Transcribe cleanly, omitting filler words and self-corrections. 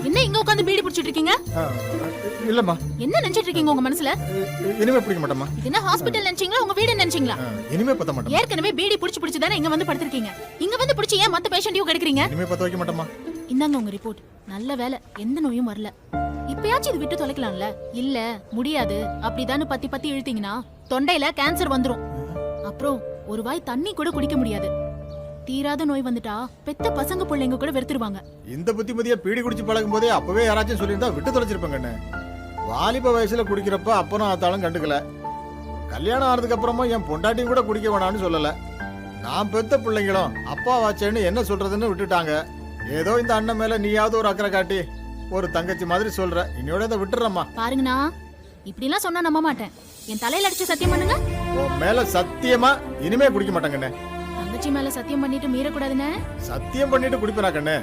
என்ன இங்க உட்கார்ந்து பீடி பிடிச்சிட்டு இருக்கீங்க? இல்லம்மா. என்ன நினைச்சிட்டு இருக்கீங்க உங்க மனசுல? இனிமே பிடிக்க மாட்டேம்மா. இது என்ன ஹாஸ்பிடல் நினைச்சீங்களா உங்க வீடு நினைச்சீங்களா? இனிமே பத்த மாட்டேன். ஏற்கனவே பீடி பிடிச்சு தானே இங்க வந்து படுத்திருக்கீங்க. இங்க வந்து பிடிச்சி ஏன் மத்த பேஷண்ட்டையும் கெடுக்குறீங்க? இனிமே பத்த வைக்க மாட்டேம்மா. இந்தாங்க உங்க ரிப்போர்ட். நல்ல வேலை எந்த நோயும் வரல. இப்பயாச்சும் இது விட்டு தொலைக்கலாம்ல? இல்ல முடியாது அப்படிதானு பத்தி பத்தி இழுத்தீங்கன்னா தொண்டையில கேன்சர் வந்துரும். அப்புறம் ஒரு வாய் தண்ணி கூட குடிக்க முடியாது. தீராத நோய் வந்துட்டா பெத்த பசங்க பிள்ளைங்க கூட வெறுத்துருவாங்க. இந்த புத்திமதியா பீடி குடிச்சு பழகும் போதே அப்பவே யாராச்சும் சொல்லியிருந்தா விட்டு தொலைச்சிருப்பாங்கன்னு. வாலிப வயசுல குடிக்கிறப்ப அப்பனும் ஆத்தாலும் கண்டுக்கல. கல்யாணம் ஆனதுக்கு அப்புறமா என் பொண்டாட்டியும் கூட குடிக்க வேணாம்னு சொல்லல. நான் பெத்த பிள்ளைங்களும் அப்பா வாச்சேன்னு என்ன சொல்றதுன்னு விட்டுட்டாங்க. ஏதோ இந்த அண்ணன் மேல நீயாவது ஒரு அக்கறை காட்டி ஒரு தங்கச்சி மாதிரி சொல்ற. இன்னையோட இதை விட்டுறம்மா. பாருங்கண்ணா, இப்படி எல்லாம் சொன்னா நம்ப மாட்டேன். என் தலையில அடிச்சு சத்தியம் பண்ணுங்க. உன் மேல சத்தியமா இனிமே குடிக்க மாட்டாங்கண்ணே. தங்கச்சி மேல சத்தியம் பண்ணிட்டு மீறக்கூடாதுன்னு. சத்தியம் பண்ணிட்டு குடிப்பேனா கண்ணு?